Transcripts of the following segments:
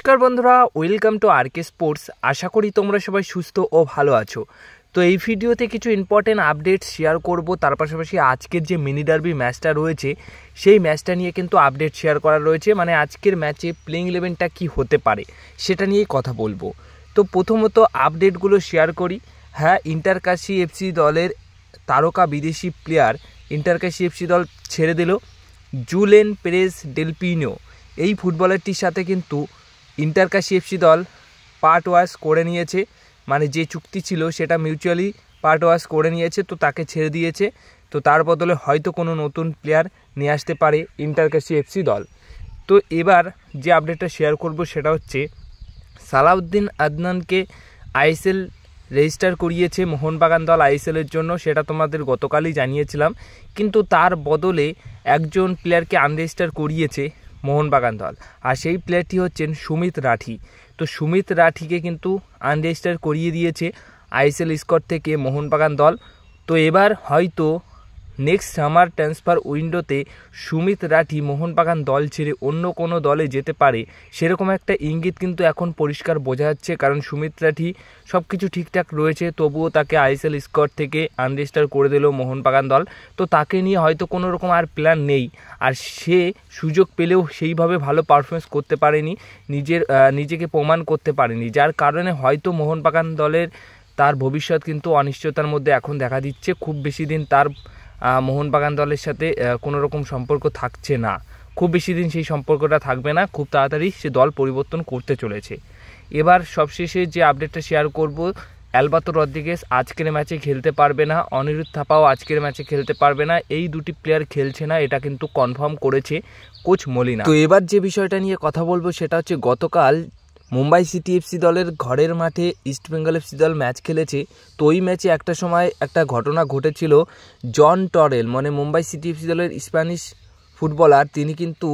নমস্কার বন্ধুরা, welcome to আরকে sports. আশা করি তোমরা সবাই সুস্থ ও ভালো আছো। তো এই ভিডিওতে কিছু ইম্পর্টেন্ট আপডেট শেয়ার করব, তার পাশাপাশি আজকের যে মিনি ডার্বি ম্যাচটা রয়েছে সেই ম্যাচটা নিয়ে কিন্তু আপডেট শেয়ার করা রয়েছে। মানে আজকের ম্যাচে প্লেইং ইলেভেনটা কি হতে পারে সেটা নিয়েই কথা বলবো। তো প্রথমত আপডেটগুলো শেয়ার করি। হ্যাঁ, ইন্টারকাশি এফসি দলের তারকা বিদেশি প্লেয়ার ইন্টারকাশি এফসি দল ছেড়ে দিল। জুলেন পেরেজ ডেল পিনো এই ফুটবলারটির সাথে কিন্তু ইন্টারকাশি এফসি দল পার্ট ওয়াশ করে নিয়েছে। মানে যে চুক্তি ছিল সেটা মিউচুয়ালি পার্ট ওয়াশ করে নিয়েছে, তো তাকে ছেড়ে দিয়েছে। তো তার বদলে হয়তো কোনো নতুন প্লেয়ার নিয়ে আসতে পারে ইন্টারকাশি এফসি দল। তো এবার যে আপডেটটা শেয়ার করব সেটা হচ্ছে সালাউদ্দিন আদনানকে আইএসএল রেজিস্টার করিয়েছে মোহনবাগান দল আইএসএলের জন্য, সেটা তোমাদের গতকালই জানিয়েছিলাম। কিন্তু তার বদলে একজন প্লেয়ারকে আনরেজিস্টার করিয়েছে মোহনবাগান দল, আর সেই প্লেয়ারটি হচ্ছেন সুমিত রাঠি। তো সুমিত রাঠিকে কিন্তু আনরেজিস্টার করিয়ে দিয়েছে আইএসএল স্কোয়াড থেকে মোহনবাগান দল। তো এবার হয়তো নেক্সট সামার ট্রান্সফার উইন্ডোতে সুমিত রাঠি মোহনবাগান দল ছেড়ে অন্য কোনো দলে যেতে পারে, সেরকম একটা ইঙ্গিত কিন্তু এখন পরিষ্কার বোঝা যাচ্ছে। কারণ সুমিত রাঠি সব কিছু ঠিকঠাক রয়েছে, তবুও তাকে আইএসএল স্কোয়াড থেকে আনরেজিস্টার করে দিল মোহনবাগান দল। তো তাকে নিয়ে হয়তো কোনো রকম আর প্ল্যান নেই, আর সে সুযোগ পেলেও সেইভাবে ভালো পারফরমেন্স করতে পারেনি, নিজেকে প্রমাণ করতে পারেনি, যার কারণে হয়তো মোহনবাগান দলের তার ভবিষ্যৎ কিন্তু অনিশ্চয়তার মধ্যে এখন দেখা দিচ্ছে। খুব বেশি দিন তার মোহনবাগান দলের সাথে কোনো রকম সম্পর্ক থাকছে না, খুব বেশি দিন সেই সম্পর্কটা থাকবে না, খুব তাড়াতাড়ি সে দল পরিবর্তন করতে চলেছে। এবার সবশেষে যে আপডেটটা শেয়ার করব, অ্যালবাতো রদ্রিগেজ আজকের ম্যাচে খেলতে পারবে না, অনিরুদ্ধ থাপাও আজকের ম্যাচে খেলতে পারবে না। এই দুটি প্লেয়ার খেলছে না, এটা কিন্তু কনফার্ম করেছে কোচ মলিনা। তো এবার যে বিষয়টা নিয়ে কথা বলবো সেটা হচ্ছে গতকাল মুম্বাই সিটি এফসি দলের ঘরের মাঠে ইস্টবেঙ্গল এফসি দল ম্যাচ খেলেছে। তো ওই ম্যাচে একটা সময় একটা ঘটনা ঘটেছিল। জন টরেল মানে মুম্বাই সিটি এফসি দলের স্প্যানিশ ফুটবলার, তিনি কিন্তু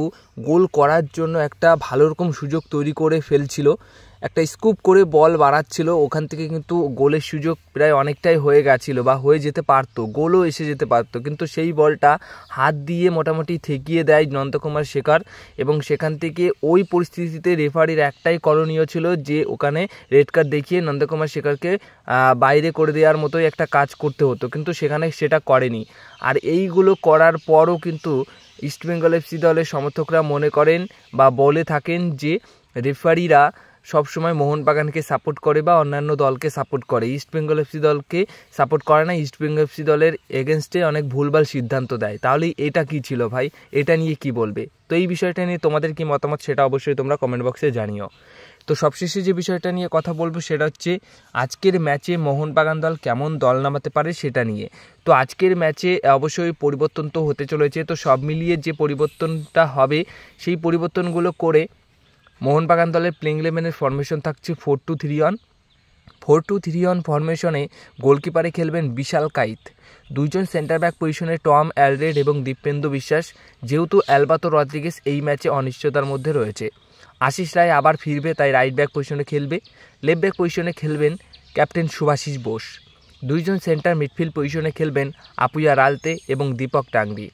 গোল করার জন্য একটা ভালো রকম সুযোগ তৈরি করে ফেলছিল, একটা স্কুপ করে বল বাড়াচ্ছিল, ওখান থেকে কিন্তু গোলের সুযোগ প্রায় অনেকটাই হয়ে গেছিলো বা হয়ে যেতে পারতো, গোলও এসে যেতে পারতো। কিন্তু সেই বলটা হাত দিয়ে মোটামুটি ঠেকিয়ে দেয় নন্দকুমার শেখর, এবং সেখান থেকে ওই পরিস্থিতিতে রেফারির একটাই করণীয় ছিল যে ওখানে রেড কার্ড দেখিয়ে নন্দকুমার শেখরকে বাইরে করে দেওয়ার মতোই একটা কাজ করতে হতো, কিন্তু সেখানে সেটা করেনি। আর এইগুলো করার পরও কিন্তু ইস্টবেঙ্গল এফসি দলের সমর্থকরা মনে করেন বা বলে থাকেন যে রেফারিরা সবসময় মোহনবাগানকে সাপোর্ট করে বা অন্যান্য দলকে সাপোর্ট করে, ইস্টবেঙ্গল এফসি দলকে সাপোর্ট করে না, ইস্টবেঙ্গল এফসি দলের এগেনস্টে অনেক ভুলভাল সিদ্ধান্ত দেয়। তাহলে এটা কি ছিল ভাই, এটা নিয়ে কি বলবে? তো এই বিষয়টা নিয়ে তোমাদের কি মতামত সেটা অবশ্যই তোমরা কমেন্ট বক্সে জানিও। তো সবশেষে যে বিষয়টা নিয়ে কথা বলবো সেটা হচ্ছে আজকের ম্যাচে মোহনবাগান দল কেমন দল নামাতে পারে সেটা নিয়ে। তো আজকের ম্যাচে অবশ্যই পরিবর্তন তো হতে চলেছে, তো সব মিলিয়ে যে পরিবর্তনটা হবে সেই পরিবর্তনগুলো করে মোহনবাগান দলের প্লেইং ইলেভেনের ফরমেশন থাকছে 4-2-3-1। 4-2-3-1 ফরমেশনে গোলকিপারে খেলবেন বিশাল কাইত, দুইজন সেন্টার ব্যাক পজিশনে টম অ্যালরেড এবং দীপেন্দু বিশ্বাস, যেহেতু অ্যালবাতো রদ্রিগেজ এই ম্যাচে অনিশ্চয়তার মধ্যে রয়েছে। আশিস রায় আবার ফিরবে, তাই রাইট ব্যাক পজিশনে খেলবে। লেফট ব্যাক পজিশনে খেলবেন ক্যাপ্টেন শুভাশিস বোস, দুইজন সেন্টার মিডফিল্ড পজিশনে খেলবেন আপুয়া রালতে এবং দীপক টাংরি।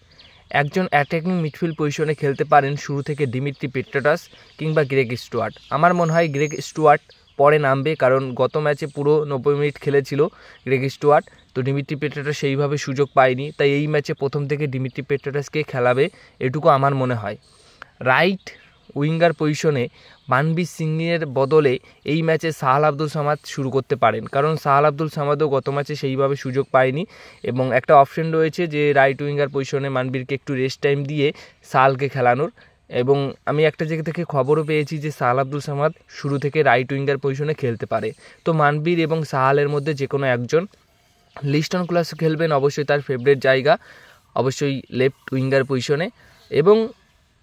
একজন অ্যাটাকিং মিডফিল্ড পজিশনে খেলতে পারেন শুরু থেকে ডিমিট্রি পেট্রাটাস কিংবা গ্রেগ স্টুয়ার্ট। আমার মনে হয় গ্রেগ স্টুয়ার্ট পরে নামবে, কারণ গত ম্যাচে পুরো 90 মিনিট খেলেছিল গ্রেগ স্টুয়ার্ট, তো ডিমিট্রি পেট্রাটাস সেইভাবে সুযোগ পায়নি, তাই এই ম্যাচে প্রথম থেকে ডিমিট্রি পেট্রাটাসকে খেলাবে, এটুকু আমার মনে হয়। রাইট উইঙ্গার পজিশনে মানবীর সিংয়ের বদলে এই ম্যাচে সাহাল আব্দুল সামাদ শুরু করতে পারেন, কারণ সাহাল আব্দুল সামাদও গত ম্যাচে সেইভাবে সুযোগ পায়নি, এবং একটা অপশন রয়েছে যে রাইট উইঙ্গার পজিশনে মানবীরকে একটু রেস্ট টাইম দিয়ে সাহালকে খেলানোর। এবং আমি একটা জায়গা থেকে খবরও পেয়েছি যে সাহাল আব্দুল সামাদ শুরু থেকে রাইট উইঙ্গার পজিশনে খেলতে পারে। তো মানবীর এবং সাহালের মধ্যে যে কোনো একজন। লিস্টন ক্লাস খেলবেন অবশ্যই তার ফেভারিট জায়গা, অবশ্যই লেফট উইঙ্গার পজিশনে, এবং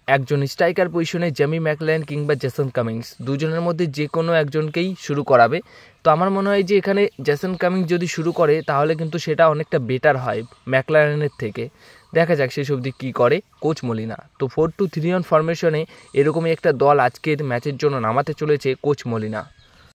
একজন স্ট্রাইকার পজিশনে জেমি ম্যাকলারেন কিংবা জেসন কামিংস, দুজনের মধ্যে যে কোনো একজনকেই শুরু করাবে। তো আমার মনে হয় যে এখানে জেসন কামিংস যদি শুরু করে তাহলে কিন্তু সেটা অনেকটা বেটার হয় ম্যাকলারেনের থেকে। দেখা যাক শেষ অবধি কী করে কোচ মলিনা। তো 4-2-3-1 ফরমেশনে এরকমই একটা দল আজকের ম্যাচের জন্য নামাতে চলেছে কোচ মলিনা।